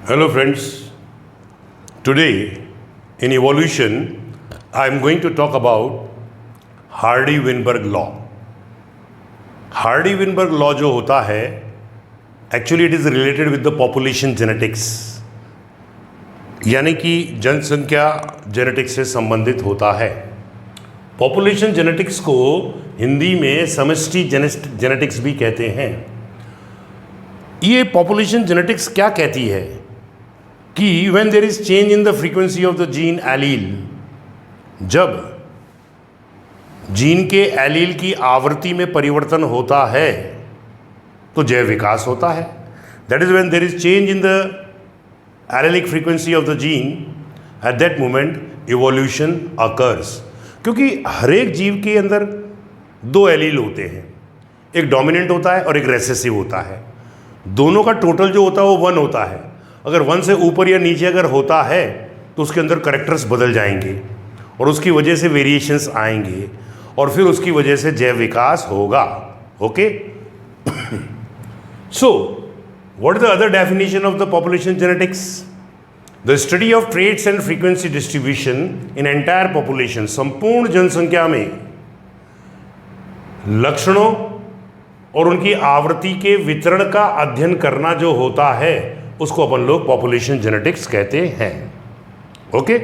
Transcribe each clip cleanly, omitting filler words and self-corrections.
Hello friends, today in evolution I am going to talk about Hardy-Weinberg law. Hardy-Weinberg law जो होता है actually it is related with the population genetics, यानी कि जनसंख्या genetics से संबंधित होता है। पॉपुलेशन जेनेटिक्स को हिंदी में समष्टि जेनेटिक्स भी कहते हैं। ये पॉपुलेशन जेनेटिक्स क्या कहती है कि when there is change in the frequency of the gene allele, जब जीन के एलील की आवृत्ति में परिवर्तन होता है तो जैव विकास होता है। That is when there is change in the allelic frequency of the gene, at that moment evolution occurs. क्योंकि हर एक जीव के अंदर दो एलील होते हैं, एक डोमिनेंट होता है और एक रेसेसिव होता है। दोनों का टोटल जो होता है वो 1 होता है। अगर 1 से ऊपर या नीचे अगर होता है तो उसके अंदर करैक्टर्स बदल जाएंगे और उसकी वजह से वेरिएशंस आएंगे और फिर उसकी वजह से जैव विकास होगा। Okay, so what is the other definition of the population genetics? The study of traits and frequency distribution in entire population. संपूर्ण जनसंख्या में लक्षणों और उनकी आवृत्ति के वितरण का अध्ययन करना जो होता है उसको अपन लोग पॉपुलेशन जेनेटिक्स कहते हैं। ओके,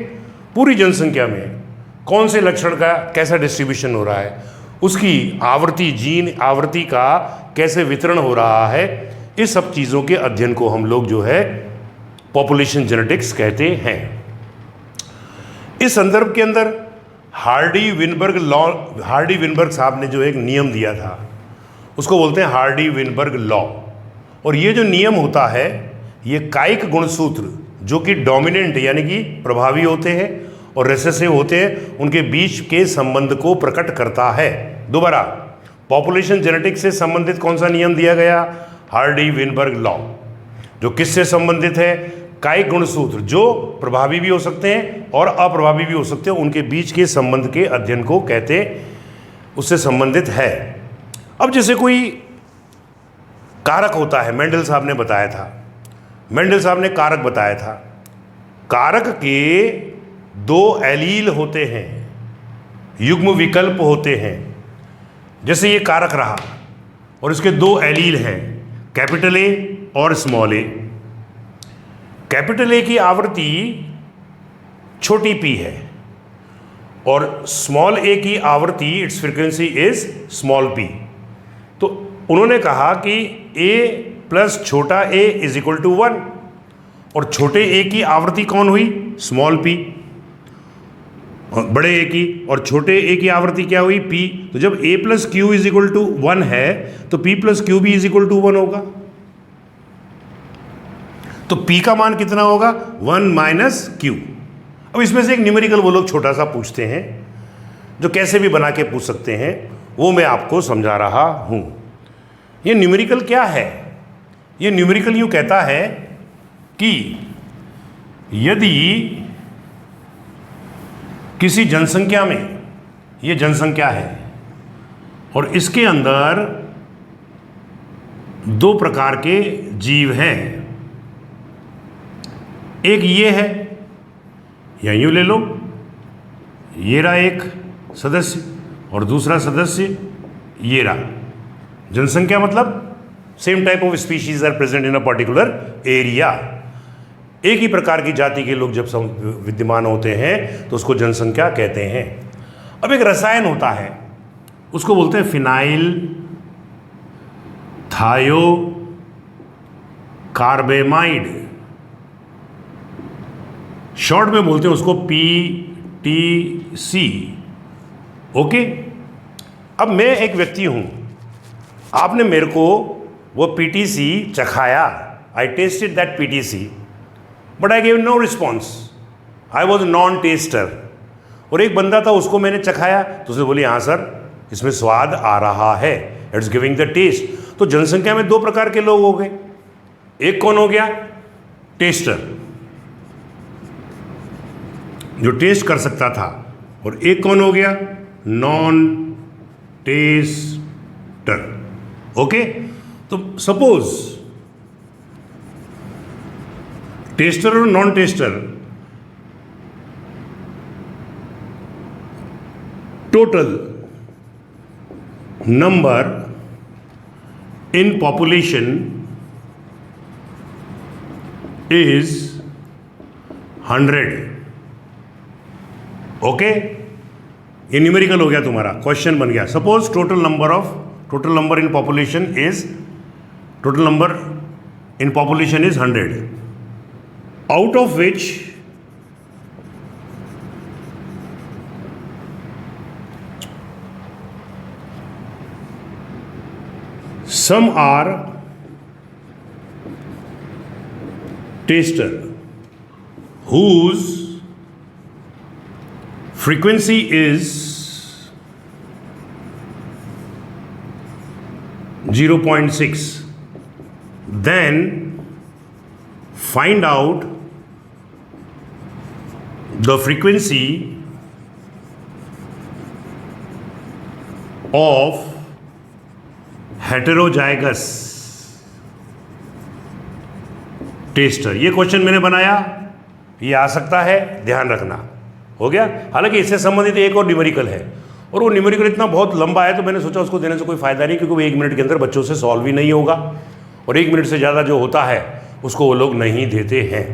पूरी जनसंख्या में कौन से लक्षण का कैसा डिस्ट्रीब्यूशन हो रहा है, उसकी आवृत्ति, जीन आवृत्ति का कैसे वितरण हो रहा है, इस सब चीज़ों के अध्ययन को हम लोग जो है पॉपुलेशन जेनेटिक्स कहते हैं। इस संदर्भ के अंदर हार्डी-विनबर्ग साहब ने जो एक नियम दिया था उसको बोलते हैं हार्डी-विनबर्ग लॉ। और ये जो नियम होता है ये कायिक गुणसूत्र जो कि डोमिनेंट यानी कि प्रभावी होते हैं और रेसेसिव होते हैं, उनके बीच के संबंध को प्रकट करता है। दोबारा, पॉपुलेशन जेनेटिक्स से संबंधित कौन सा नियम दिया गया? Hardy-Weinberg law. जो किससे संबंधित है? कायिक गुणसूत्र जो प्रभावी भी हो सकते हैं और अप्रभावी भी हो सकते हैं, उनके बीच के संबंध के अध्ययन को कहते, उससे संबंधित है। अब जैसे कोई कारक होता है, मेंडल साहब ने बताया था, मेंडल साहब ने कारक बताया था, कारक के 2 एलील होते हैं, युग्म विकल्प होते हैं। जैसे ये कारक रहा और इसके 2 एलील हैं, कैपिटल ए और स्मॉल ए। कैपिटल ए की आवृत्ति छोटी p है और स्मॉल ए की आवृत्ति, it's frequency is small p। तो उन्होंने कहा कि a प्लस छोटा a इज इक्वल टू 1 और छोटे a की आवृत्ति कौन हुई? Small p। बड़े a की और छोटे a की आवृत्ति क्या हुई? p। तो जब a plus Q is equal to 1 है तो p प्लस क्यू भी इज इक्वल टू 1 होगा। तो p का मान कितना होगा? 1 माइनस q। अब इसमें से एक न्यूमेरिकल वो लोग छोटा सा पूछते हैं जो कैसे भी बना के पूछ सकते हैं, वो मैं आपको समझा रहा हूं। ये न्यूमेरिकल क्या है? ये न्यूमेरिकल यूं कहता है कि यदि किसी जनसंख्या में, ये जनसंख्या है और इसके अंदर 2 प्रकार के जीव हैं, एक ये है या यूं ले लो, ये रहा एक सदस्य और दूसरा सदस्य ये रहा। जनसंख्या मतलब same type of species are present in a particular area. एक ही प्रकार की जाति के लोग जब विद्यमान होते हैं तो उसको जनसंख्या कहते हैं। अब एक रसायन होता है, उसको बोलते हैं फिनाइल थायोकार्बेमाइड, शॉर्ट में बोलते हैं उसको PTC। ओके, अब मैं एक व्यक्ति हूं, आपने मेरे को वो PTC चखाया, I tested that PTC but I gave no response, I was non taster. और एक बंदा था, उसको मैंने चखाया तो उसने बोली हाँ सर इसमें स्वाद आ रहा है, इट्स गिविंग द टेस्ट। तो जनसंख्या में 2 प्रकार के लोग हो गए, एक कौन हो गया? टेस्टर, जो टेस्ट कर सकता था, और एक कौन हो गया? Non tester. ओके, तो सपोज टेस्टर और non tester total number in population is 100. Okay, ये न्यूमेरिकल हो गया तुम्हारा, क्वेश्चन बन गया. Suppose total number in population is 100, out of which some are taster whose frequency is 0.6. Then find out the frequency of heterozygous tester. ये question मैंने बनाया, ये आ सकता है, ध्यान रखना. हो गया. हालांकि इससे संबंधित एक और न्यूमेरिकल है, और वो न्यूमेरिकल इतना बहुत लंबा है तो मैंने सोचा उसको देने से कोई फायदा नहीं, क्योंकि वो 1 मिनट के अंदर बच्चों से सॉल्व ही नहीं होगा, और 1 मिनट से ज़्यादा जो होता है उसको वो लोग नहीं देते हैं.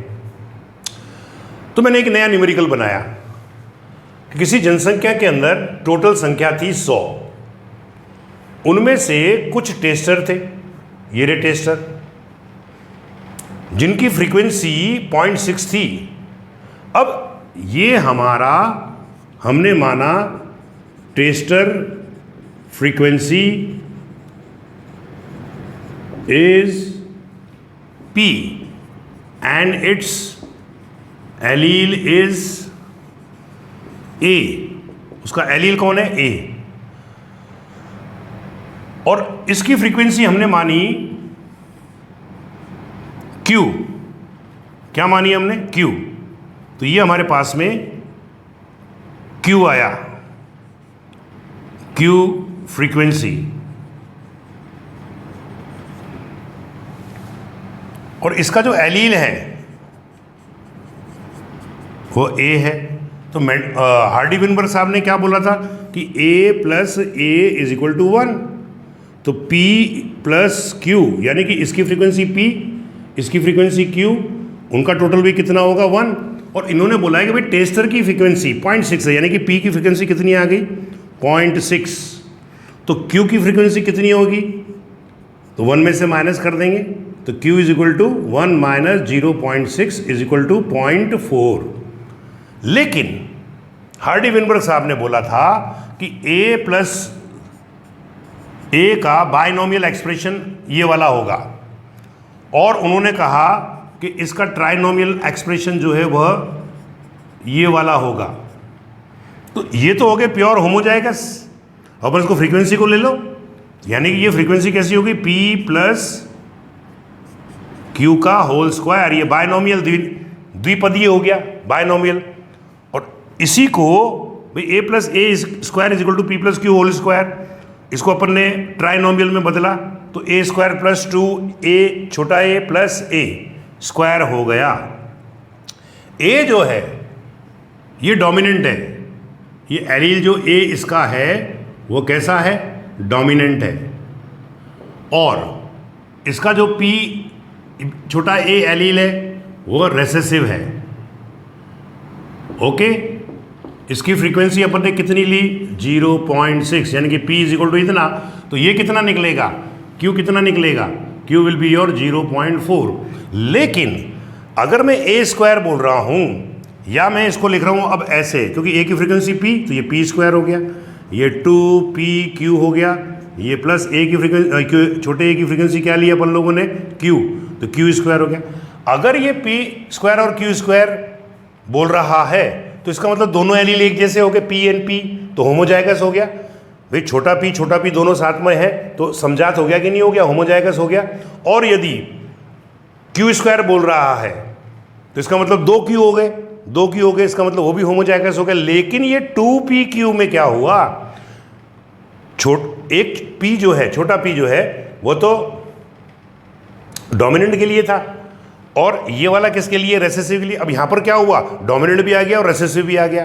तो मैंने एक नया न्यूमेरिकल बनाया कि किसी जनसंख्या के अंदर टोटल संख्या थी 100. उनमें से कुछ टेस्टर थे, ये रे टेस्टर, जिनकी फ्रीक्वेंसी 0.6 थी. अब ये हमने माना tester frequency is P and its allele is A. उसका एलील कौन है? A. और इसकी फ्रीक्वेंसी हमने मानी Q. क्या मानी हमने? Q. तो ये हमारे पास में Q आया, Q फ्रीक्वेंसी. और इसका जो एलील है वो A है. तो हार्डी विनबर्ग साहब ने क्या बोला था कि A plus A is equal to 1. तो P प्लस Q, यानी कि इसकी फ्रीक्वेंसी P, इसकी फ्रीक्वेंसी Q, उनका टोटल भी कितना होगा? 1. और इन्होंने बोला है कि भाई टेस्टर की फ्रीक्वेंसी 0.6 है, यानी कि P की फ्रीक्वेंसी कितनी आ गई? 0.6. तो Q की फ्रीक्वेंसी कितनी होगी? तो 1 में से माइनस कर देंगे, तो Q is equal to 1 minus 0.6 is equal to 0.4. लेकिन हार्डी विनबर्ग साहब ने बोला था कि A प्लस A का बायनोमियल एक्सप्रेशन ये वाला होगा, और उन्होंने कहा कि इसका ट्राइनोमियल एक्सप्रेशन जो है वह ये वाला होगा. तो ये तो हो गए प्योर होमोजाइगस. अब इसको फ्रीक्वेंसी को ले लो, यानी कि ये फ्रीक्वेंसी कैसी होगी? P प्लस Q का होल स्क्वायर. ये बायनोमियल द्विपदीय हो गया, बायनोमियल. और इसी को भाई A plus A square is equal to P plus Q whole square, इसको अपन ने ट्राइनोमियल में बदला, तो A स्क्वायर प्लस 2A छोटा a प्लस A स्क्वायर हो गया. A जो है ये डोमिनेंट है, ये एलील जो A इसका है वो कैसा है? डोमिनेंट है. और इसका जो P छोटा a एलील है वो रेसेसिव है. ओके, इसकी फ्रीक्वेंसी अपन ने कितनी ली? 0.6, यानी कि P इज इक्वल टू इतना. तो ये कितना निकलेगा? Q कितना निकलेगा? Q will be your 0.4. लेकिन अगर मैं A स्क्वायर बोल रहा हूँ, या मैं इसको लिख रहा हूँ अब ऐसे, क्योंकि A की फ्रीक्वेंसी P, तो ये P स्क्वायर हो गया, ये 2PQ हो गया, ये प्लस A की फ्रीक्वेंसी, छोटे a की फ्रीक्वेंसी क्या ली अपन लोगों ने? Q, तो Q स्क्वायर हो गया. अगर ये P स्क्वायर और Q स्क्वायर बोल रहा है तो इसका मतलब दोनों एलील एक जैसे हो गए, P एंड P, तो होमोजाइगस हो गया. भाई छोटा p दोनों साथ में है तो समझात हो गया कि नहीं हो गया? होमोजाइगस हो गया. और यदि Q स्क्वायर बोल रहा है तो इसका मतलब 2Q हो गए, 2Q हो गए, इसका मतलब वो भी होमोजाइगस हो गया. लेकिन ये 2PQ में क्या हुआ? एक P जो है, छोटा P जो है वो तो डोमिनेंट के लिए था, और ये वाला किसके लिए, रेसेसिव के लिए। अब यहाँ पर क्या हुआ, डोमिनेंट भी आ गया और रेसेसिव भी आ गया।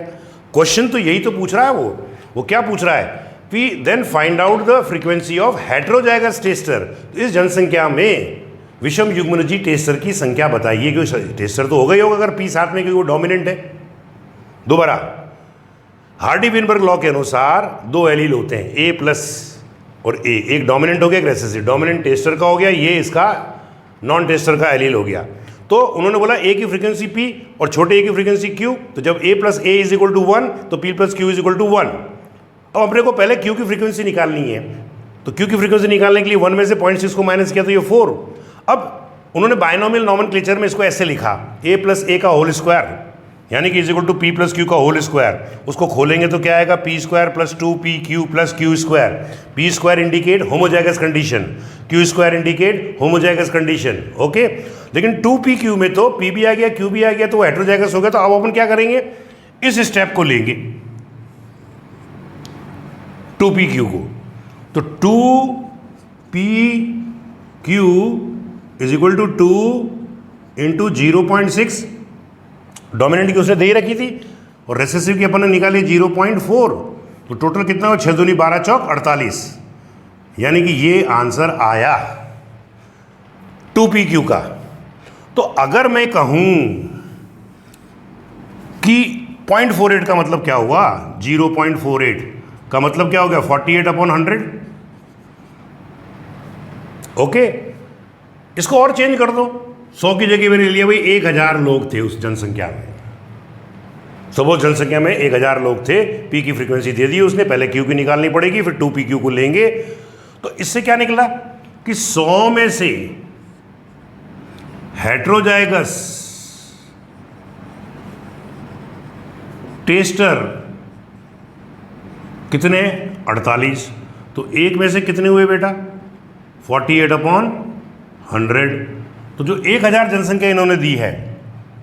क्वेश्चन तो यही तो पूछ रहा है, वो क्या पूछ रहा है, कि then find out the frequency of heterozygous tester. इस जनसंख्या में विषम युग्मनजी टेस्टर की संख्या बताइए। क्योंकि टेस्टर तो होगा ही होगा अगर पी साथ में, क्योंकि वो डोमिनेंट है। दोबारा, हार्डी विनबर्ग लॉ के अनुसार दो एलील होते हैं, ए प्लस और ए, एक डोमिनेंट हो गया, एक रेसेसिव। डोमिनेंट टेस्टर का हो गया, ये इसका नॉन टेस्टर का एलील हो गया। तो उन्होंने बोला ए की फ्रीक्वेंसी पी और छोटे ए की फ्रीक्वेंसी क्यू। तो जब a plus a is equal to 1 तो p plus Q is equal to 1। अब अपने को पहले क्यू की फ्रीक्वेंसी निकालनी है, तो क्यू की फ्रीक्वेंसी निकालने के लिए 1 में से 0.6 को माइनस किया तो ये 4। अब उन्होंने बायनोमियल नॉमेनक्लेचर में इसको ऐसे लिखा, ए प्लस ए का होल स्क्वायर यानी कि is equal to P plus Q का होल स्क्वायर। उसको खोलेंगे तो क्या आएगा, P square plus 2p Q plus Q square. P square indicate homozygous condition, Q square indicate homozygous condition. Okay, लेकिन 2p क्यू में तो p भी आ गया क्यू भी आ गया, तो वो हेटेरोजाइगस हो गया। तो अब अपन क्या करेंगे, इस स्टेप को लेंगे 2p क्यू को। तो 2p Q is equal to 2 into 0.6, dominant की उसने दे ही रखी थी, और रेसेसिव की अपन ने निकाली 0.4। तो टोटल कितना हो, 6 दूनी 12 चौक 48, यानी कि ये आंसर आया 2p क्यू का। तो अगर मैं कहूं कि 0.48 का मतलब क्या हुआ, 0.48 का मतलब क्या हो गया, 48/100। ओके, इसको और चेंज कर दो, 100 की जगह मैंने लिया भाई 1000 लोग थे उस जनसंख्या में। सपोज जनसंख्या में 1000 लोग थे, पी की फ्रीक्वेंसी दे दी उसने, पहले क्यू की निकालनी पड़ेगी, फिर 2p क्यू को लेंगे। तो इससे क्या निकला कि 100 में से हेटेरोजाइगस टेस्टर कितने, 48। तो एक में से कितने हुए बेटा, 48/100। तो जो 1000 जनसंख्या इन्होंने दी है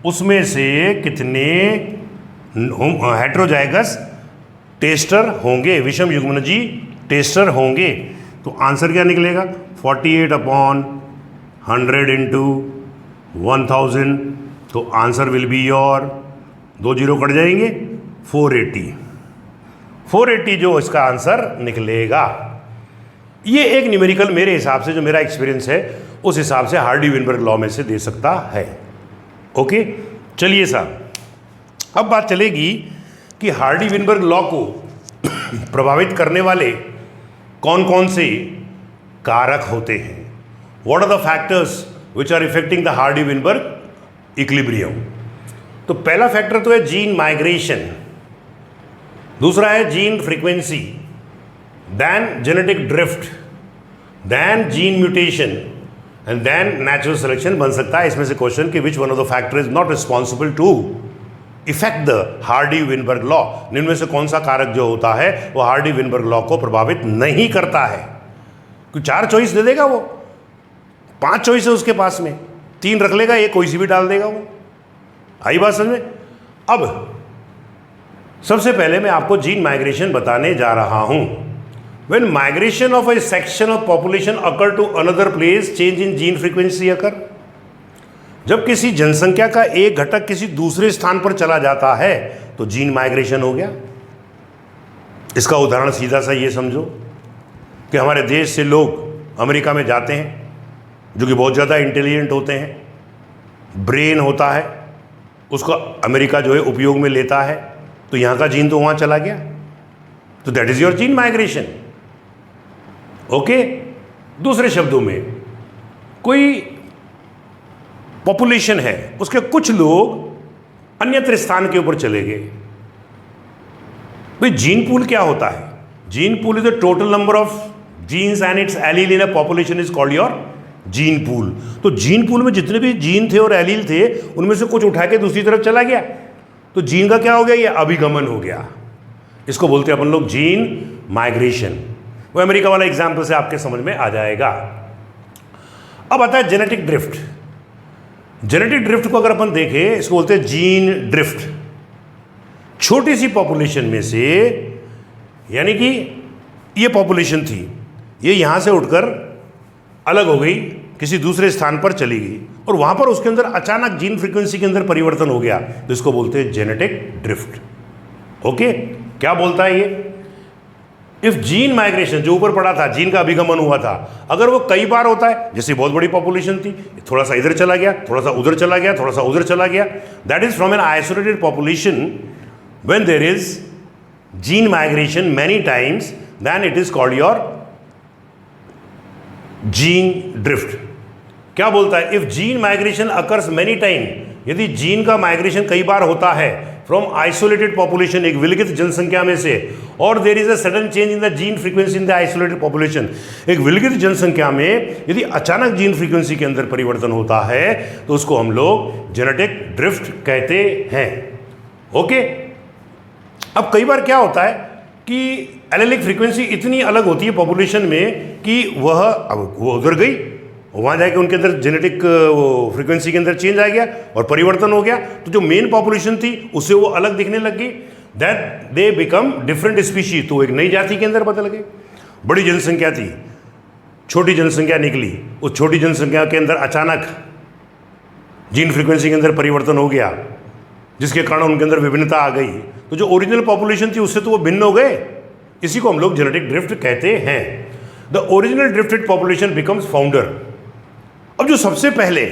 उसमें से कितने हेटेरोजाइगस टेस्टर होंगे, विषम युग्मनजी टेस्टर होंगे। तो आंसर क्या निकलेगा, 48/100 इंटू 1000। तो answer will be your, 2 zero cut जाएंगे, 480 जो इसका आंसर निकलेगा। ये एक न्यूमेरिकल मेरे हिसाब से, जो मेरा एक्सपीरियंस है उस हिसाब से हार्डी विनबर्ग लॉ में से दे सकता है। ओके, चलिए साहब, अब बात चलेगी कि हार्डी विनबर्ग लॉ को प्रभावित करने वाले कौन कौन से कारक होते हैं। What are the factors which are affecting the Hardy Weinberg equilibrium. तो पहला फैक्टर तो है जीन माइग्रेशन, दूसरा है gene frequency, then genetic drift, then gene mutation and then natural selection बन सकता है इसमें से क्वेश्चन कि which one of the factor is not responsible to affect the Hardy Weinberg law. इनमें से कौन सा कारक जो होता है वो हार्डी विनबर्ग लॉ को प्रभावित नहीं करता है। कोई 4 चॉइस दे देगा, वो 5 चॉइस है उसके पास में, 3 रख लेगा, एक कोई सी भी डाल देगा वो। आई बात समझ में। अब सबसे पहले मैं आपको जीन माइग्रेशन बताने जा रहा हूं। When migration of a section of population occur to another place, change in gene frequency occur। जब किसी जनसंख्या का एक घटक किसी दूसरे स्थान पर चला जाता है तो जीन माइग्रेशन हो गया। इसका उदाहरण सीधा सा ये समझो कि हमारे देश से लोग अमेरिका में जाते हैं, जो कि बहुत ज़्यादा इंटेलिजेंट होते हैं, ब्रेन होता है, उसको अमेरिका जो है उपयोग में लेता है, तो यहाँ का जीन तो वहाँ चला गया, तो that is your gene migration. Okay, दूसरे शब्दों में कोई पॉपुलेशन है, उसके कुछ लोग अन्यत्र स्थान के ऊपर चले गए। भाई जीन पूल क्या होता है? Gene pool is the total number of genes and its allele in a population is called your gene pool. तो जीन पूल में जितने भी जीन थे और एलील थे उनमें से कुछ उठा के दूसरी तरफ चला गया, तो जीन का क्या हो गया? ये अभिगमन हो गया। इसको बोलते हैं अपन लोग जीन माइग्रेशन। वो अमेरिका वाला एग्जाम्पल से आपके समझ में आ जाएगा। अब आता है जेनेटिक ड्रिफ्ट। जेनेटिक ड्रिफ्ट को अगर अपन देखें, इसको बोलते हैं जीन ड्रिफ्ट। छोटी सी पॉपुलेशन में से, यानी कि ये पॉपुलेशन थी, ये यहां से उठकर अलग हो गई किसी दूसरे स्थान पर चली गई और वहां पर उसके अंदर अचानक जीन फ्रीक्वेंसी के अंदर परिवर्तन हो गया, तो इसको बोलते हैं जेनेटिक ड्रिफ्ट। ओके, क्या बोलता है ये? इफ जीन माइग्रेशन, जो ऊपर पड़ा था, जीन का अभिगमन हुआ था, अगर वो कई बार होता है, जैसे बहुत बड़ी पॉपुलेशन थी, थोड़ा सा इधर चला गया, थोड़ा सा उधर चला गया, थोड़ा सा उधर चला गया, that is from an isolated population, when there is gene migration many times, then it is called your gene drift. क्या बोलता है? If gene migration occurs many time, यदि जीन का माइग्रेशन कई बार होता है फ्रॉम आइसोलेटेड पॉपुलेशन, एक विलगित जनसंख्या में से, और there is a sudden change in the gene frequency in the isolated population, एक विलगित जनसंख्या में यदि अचानक जीन फ्रीक्वेंसी के अंदर परिवर्तन होता है तो उसको हम लोग जेनेटिक ड्रिफ्ट कहते हैं। ओके, अब कई बार क्या होता है कि एलेलिक फ्रीक्वेंसी इतनी अलग होती है पॉपुलेशन में कि वो उधर गई, वहाँ जाके उनके अंदर जेनेटिक फ्रीक्वेंसी के अंदर चेंज आ गया और परिवर्तन हो गया, तो जो मेन पॉपुलेशन थी उससे वो अलग दिखने लग गई, that they become different species, तो एक नई जाति के अंदर बदल गए। बड़ी जनसंख्या थी, छोटी जनसंख्या निकली, उस छोटी जनसंख्या के अंदर अचानक जीन फ्रीक्वेंसी के अंदर परिवर्तन हो गया, जिसके कारण उनके अंदर विभिन्नता आ गई, तो जो ओरिजिनल पॉपुलेशन थी उससे तो वो भिन्न हो गए। इसी को हम लोग जेनेटिक ड्रिफ्ट कहते हैं। The original drifted population becomes founder. अब जो सबसे पहले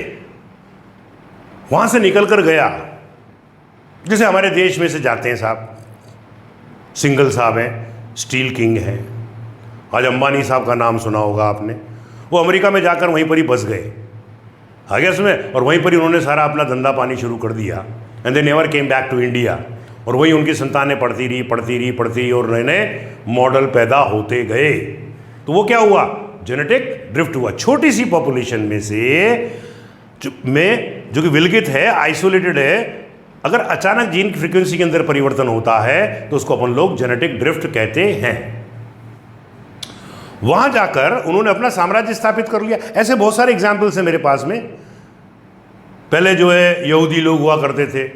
वहां से निकल कर गया, जैसे हमारे देश में से जाते हैं साहब, सिंघल साहब हैं, स्टील किंग है, आज अंबानी साहब का नाम सुना होगा आपने, वो अमेरिका में जाकर वहीं पर ही बस गए, आ गया उसमें, और वहीं पर ही उन्होंने सारा अपना धंधा पानी शुरू कर दिया, and they never came back to India, और वहीं उनकी संतानें पढ़ती रही और नए नए मॉडल पैदा होते गए। तो वो क्या हुआ? जेनेटिक ड्रिफ्ट हुआ। छोटी सी पॉपुलेशन में से जो कि विलगित है, आइसोलेटेड है, अगर अचानक जीन की फ्रीक्वेंसी के अंदर परिवर्तन होता है तो उसको अपन लोग जेनेटिक ड्रिफ्ट कहते हैं। वहां जाकर उन्होंने अपना साम्राज्य स्थापित कर लिया। ऐसे बहुत सारे एग्जाम्पल्स हैं मेरे पास में। पहले जो है यहूदी लोग हुआ करते थे,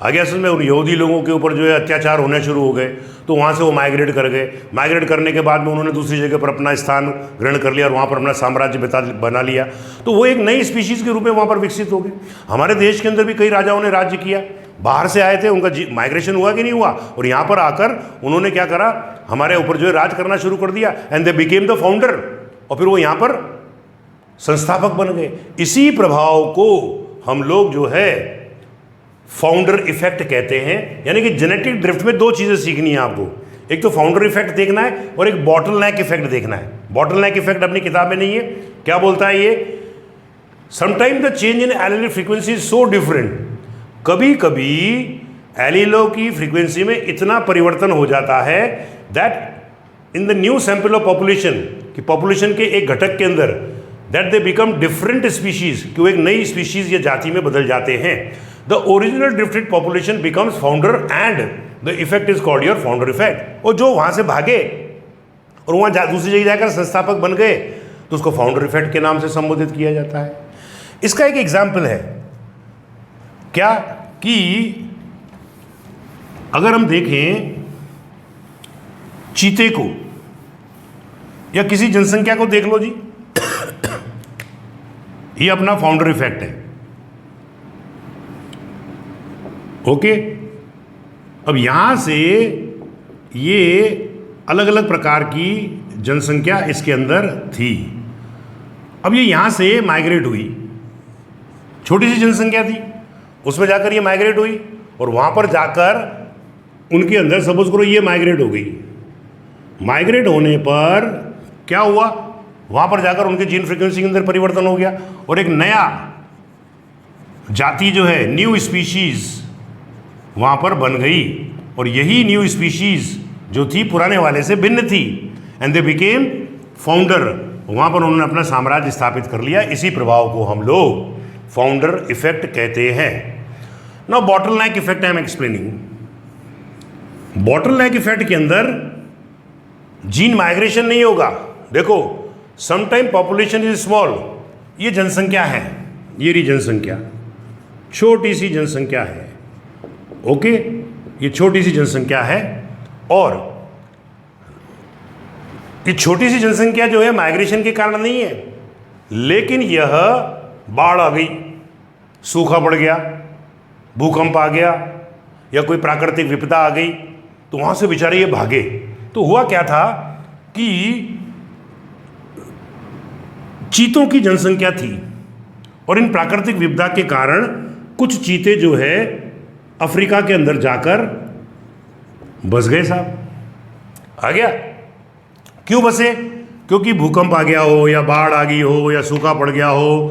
आगे असल में उन यहूदी लोगों के ऊपर जो है अत्याचार होने शुरू हो गए, तो वहाँ से वो माइग्रेट कर गए। माइग्रेट करने के बाद में उन्होंने दूसरी जगह पर अपना स्थान ग्रहण कर लिया और वहाँ पर अपना साम्राज्य बना लिया, तो वो एक नई स्पीशीज़ के रूप में वहाँ पर विकसित हो गए। हमारे देश के अंदर भी कई राजाओं ने राज्य किया, बाहर से आए थे, उनका माइग्रेशन हुआ कि नहीं हुआ, और यहाँ पर आकर उन्होंने क्या करा, हमारे ऊपर जो है राज करना शुरू कर दिया, and they became the founder, और फिर वो यहाँ पर संस्थापक बन गए। इसी प्रभाव को हम लोग जो है फाउंडर इफेक्ट कहते हैं। यानी कि जेनेटिक ड्रिफ्ट में दो चीज़ें सीखनी है आपको, एक तो फाउंडर इफेक्ट देखना है और एक बॉटलनेक इफेक्ट देखना है। बॉटलनेक इफेक्ट अपनी किताब में नहीं है। क्या बोलता है ये? Sometime the change in allele frequency is so different, कभी कभी एलिलो की फ्रीक्वेंसी में इतना परिवर्तन हो जाता है that in the new sample of population, कि पॉपुलेशन के एक घटक के अंदर, that they become different species, कि वो एक नई स्पीशीज या जाति में बदल जाते हैं। The original drifted population becomes founder and the effect is called your founder effect. और जो वहां से भागे और वहां दूसरी जगह जाकर संस्थापक बन गए तो उसको फाउंडर इफेक्ट के नाम से संबोधित किया जाता है। इसका एक एग्जाम्पल है क्या, कि अगर हम देखें चीते को या किसी जनसंख्या को देख लो जी, ये अपना फाउंडर इफेक्ट है। ओके, अब यहां से ये अलग अलग प्रकार की जनसंख्या इसके अंदर थी। अब ये यहां से माइग्रेट हुई, छोटी सी जनसंख्या थी, उसमें जाकर ये माइग्रेट हुई और वहां पर जाकर उनके अंदर सपोज करो ये माइग्रेट हो गई। माइग्रेट होने पर क्या हुआ, वहां पर जाकर उनके जीन फ्रीक्वेंसी के अंदर परिवर्तन हो गया और एक नया जाति जो है, न्यू स्पीशीज वहां पर बन गई, और यही न्यू स्पीशीज जो थी पुराने वाले से भिन्न थी, एंड दे बिकेम फाउंडर। वहां पर उन्होंने अपना साम्राज्य स्थापित कर लिया। इसी प्रभाव को हम लोग फाउंडर इफेक्ट कहते हैं। Now bottleneck effect I am explaining. Bottleneck effect के अंदर जीन माइग्रेशन नहीं होगा। देखो, समटाइम पॉपुलेशन इज स्मॉल, ये जनसंख्या है, ये रही जनसंख्या, छोटी सी जनसंख्या है। ओके, ये छोटी सी जनसंख्या है, और ये छोटी सी जनसंख्या जो है माइग्रेशन के कारण नहीं है, लेकिन यह बाढ़ आ गई, सूखा पड़ गया, भूकंप आ गया या कोई प्राकृतिक विपदा आ गई, तो वहाँ से बेचारे ये भागे। तो हुआ क्या था कि चीतों की जनसंख्या थी और इन प्राकृतिक विपदा के कारण कुछ चीते जो है अफ्रीका के अंदर जाकर बस गए साहब। आ गया, क्यों बसे? क्योंकि भूकंप आ गया हो या बाढ़ आ गई हो या सूखा पड़ गया हो,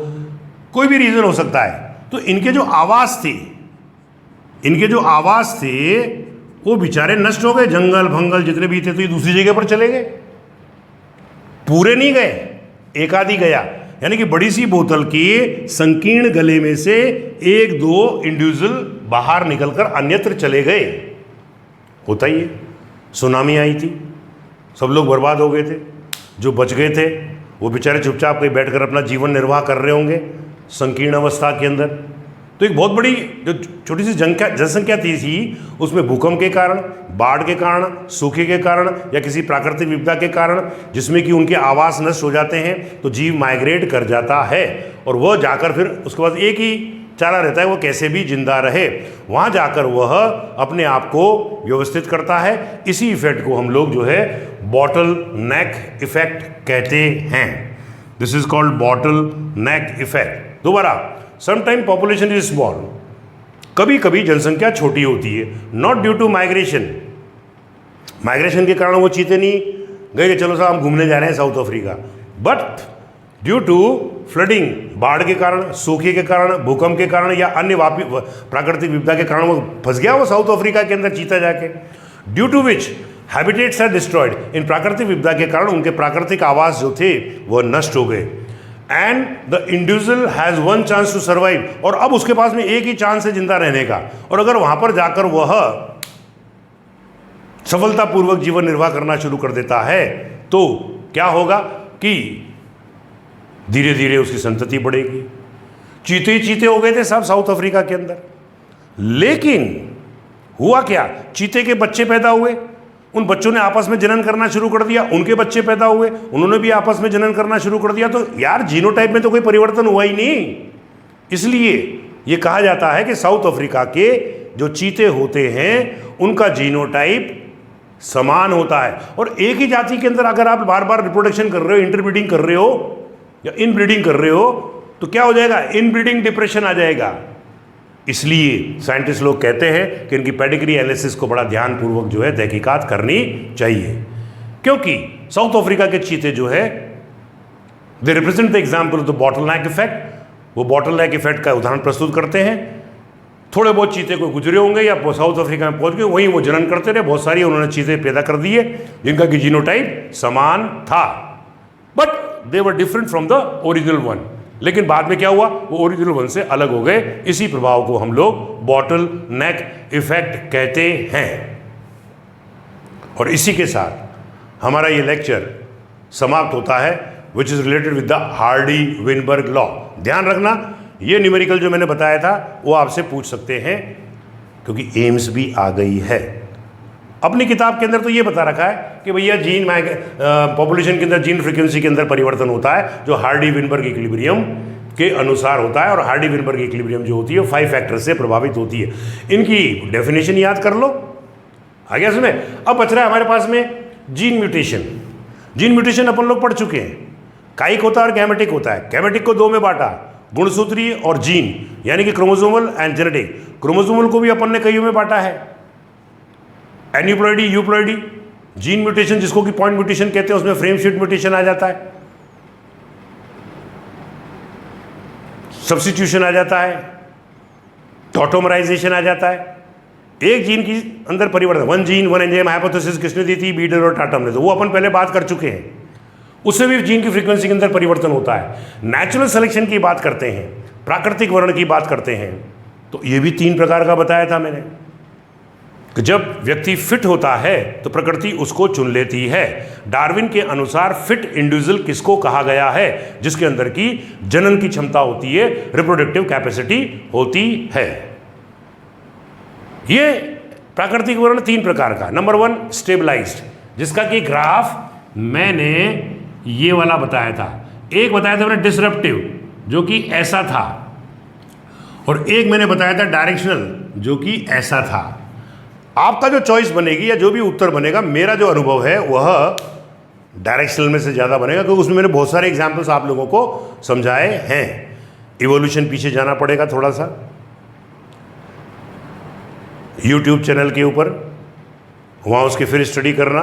कोई भी रीज़न हो सकता है। तो इनके जो आवास थे वो बेचारे नष्ट हो गए। जंगल भंगल जितने भी थे तो ये दूसरी जगह पर चले गए, पूरे नहीं गए, एक आधी गया। यानी कि बड़ी सी बोतल के संकीर्ण गले में से एक दो इंडिविजुअल बाहर निकलकर अन्यत्र चले गए। होता ही है। सुनामी आई थी, सब लोग बर्बाद हो गए थे। जो बच गए थे वो बेचारे चुपचाप कहीं बैठकर अपना जीवन निर्वाह कर रहे होंगे संकीर्ण अवस्था के अंदर। तो एक बहुत बड़ी जो छोटी सी जनसंख्या थी उसमें भूकंप के कारण, बाढ़ के कारण, सूखे के कारण या किसी प्राकृतिक विपदा के कारण जिसमें कि उनके आवास नष्ट हो जाते हैं, तो जीव माइग्रेट कर जाता है और वह जाकर फिर उसके बाद एक ही चारा रहता है, वो कैसे भी जिंदा रहे। वहाँ जाकर वह अपने आप को व्यवस्थित करता है। इसी इफेक्ट को हम लोग जो है बॉटल नेक इफेक्ट कहते हैं। This is called bottle neck effect. दोबारा, समटाइम पॉपुलेशन इज स्मॉल, कभी कभी जनसंख्या छोटी होती है, not due to migration. Migration के कारण वो चीते नहीं गए कि चलो साहब हम घूमने जा रहे हैं South Africa, but due to flooding, बाढ़ के कारण, सूखे के कारण, भूकंप के कारण या अन्य प्राकृतिक विपदा के कारण वो फंस गया वो साउथ अफ्रीका के अंदर चीता जाके। Due to which habitats are destroyed, इन प्राकृतिक विपदा के कारण उनके प्राकृतिक आवास जो थे वह नष्ट हो गए। And the individual has one chance to survive, और अब उसके पास में एक ही चांस है जिंदा रहने का, और अगर वहां पर जाकर वह सफलतापूर्वक जीवन निर्वाह करना शुरू कर देता है तो क्या होगा कि धीरे धीरे उसकी संतति बढ़ेगी। चीते ही चीते हो गए थे सब साउथ अफ्रीका के अंदर। लेकिन हुआ क्या, चीते के बच्चे पैदा हुए, उन बच्चों ने आपस में जनन करना शुरू कर दिया, उनके बच्चे पैदा हुए, उन्होंने भी आपस में जनन करना शुरू कर दिया। तो यार जीनोटाइप में तो कोई परिवर्तन हुआ ही नहीं। इसलिए ये कहा जाता है कि साउथ अफ्रीका के जो चीते होते हैं उनका जीनोटाइप समान होता है। और एक ही जाति के अंदर अगर आप बार बार रिप्रोडक्शन कर रहे हो, इंटरब्रीडिंग कर रहे हो या इनब्रीडिंग कर रहे हो, तो क्या हो जाएगा, इनब्रीडिंग डिप्रेशन आ जाएगा। इसलिए साइंटिस्ट लोग कहते हैं कि इनकी पेडिग्री एनालिसिस को बड़ा ध्यानपूर्वक जो है तहकीकात करनी चाहिए, क्योंकि साउथ अफ्रीका के चीते जो है they represent the example of the bottle neck effect. वो बॉटल नेक इफेक्ट का उदाहरण प्रस्तुत करते हैं। थोड़े बहुत चीते को गुजरे होंगे या साउथ अफ्रीका में पहुंच गए, वहीं वो जनन करते रहे, बहुत सारी उन्होंने चीजें पैदा कर दी है जिनका कि जीनोटाइप समान था, but they were different from the original one. लेकिन बाद में क्या हुआ, वो ओरिजिनल वन से अलग हो गए। इसी प्रभाव को हम लोग बॉटल नेक इफेक्ट कहते हैं। और इसी के साथ हमारा ये लेक्चर समाप्त होता है, which is related with the Hardy Weinberg law. ध्यान रखना, ये न्यूमेरिकल जो मैंने बताया था वो आपसे पूछ सकते हैं, क्योंकि एम्स भी आ गई है। अपनी किताब के अंदर तो ये बता रखा है कि भैया जीन पॉपुलेशन के अंदर जीन फ्रीक्वेंसी के अंदर परिवर्तन होता है जो हार्डी विनबर्ग इक्विलिब्रियम के अनुसार होता है, और हार्डी विनबर्ग इक्विलिब्रियम जो होती है 5 फैक्टर्स से प्रभावित होती है। इनकी डेफिनेशन याद कर लो, आ गया इसमें। अब बच रहा है हमारे पास में जीन म्यूटेशन। जीन म्यूटेशन अपन लोग पढ़ चुके हैं, काइक होता है और गैमेटिक होता है। गैमेटिक को दो में बांटा, गुणसूत्रीय और जीन, यानी कि क्रोमोसोमल एंड जेनेटिक। क्रोमोसोमल को भी अपन ने कईयों में बांटा है, एन्यूप्लॉइडी, यूप्लॉइडी। जीन म्यूटेशन जिसको कि पॉइंट म्यूटेशन कहते हैं, उसमें फ्रेम शीट म्यूटेशन आ जाता है, सब्स्टिट्यूशन आ जाता है, टॉटोमराइजेशन आ जाता है। एक जीन की अंदर परिवर्तन, one gene one enzyme hypothesis किसने दी थी, बीडर और टाटम ने, तो वो अपन पहले बात कर चुके हैं। उससे भी जीन की फ्रीक्वेंसी के अंदर परिवर्तन होता है। नेचुरल सिलेक्शन की बात करते हैं, प्राकृतिक वर्ण की बात करते हैं, तो ये भी 3 प्रकार का बताया था मैंने कि जब व्यक्ति फिट होता है तो प्रकृति उसको चुन लेती है। डार्विन के अनुसार फिट इंडिविजुअल किसको कहा गया है, जिसके अंदर की जनन की क्षमता होती है, रिप्रोडक्टिव कैपेसिटी होती है। ये प्राकृतिक वर्ण 3 प्रकार का। नंबर 1 स्टेबलाइज्ड, जिसका कि ग्राफ मैंने ये वाला बताया था। एक बताया था मैंने डिसरप्टिव, जो कि ऐसा था, और एक मैंने बताया था डायरेक्शनल, जो कि ऐसा था। आपका जो चॉइस बनेगी या जो भी उत्तर बनेगा, मेरा जो अनुभव है वह डायरेक्शनल में से ज़्यादा बनेगा, क्योंकि उसमें मैंने बहुत सारे एग्जाम्पल्स आप लोगों को समझाए हैं। इवोल्यूशन पीछे जाना पड़ेगा थोड़ा सा, यूट्यूब चैनल के ऊपर, वहाँ उसकी फिर स्टडी करना।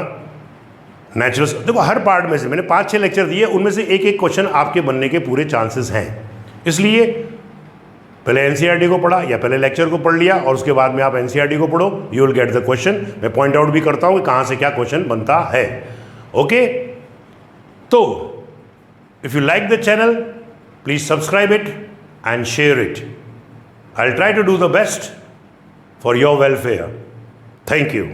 नेचुरल, देखो हर पार्ट में से मैंने 5-6 लेक्चर दिए, उनमें से एक एक क्वेश्चन आपके बनने के पूरे चांसेस हैं। इसलिए पहले एनसीईआरटी को पढ़ा या पहले लेक्चर को पढ़ लिया और उसके बाद में आप एनसीईआरटी को पढ़ो, you will get the question. मैं पॉइंट आउट भी करता हूँ कि कहाँ से क्या क्वेश्चन बनता है। ओके, तो if you like the channel, please subscribe it and share it. I will try to do the best for your welfare. Thank you.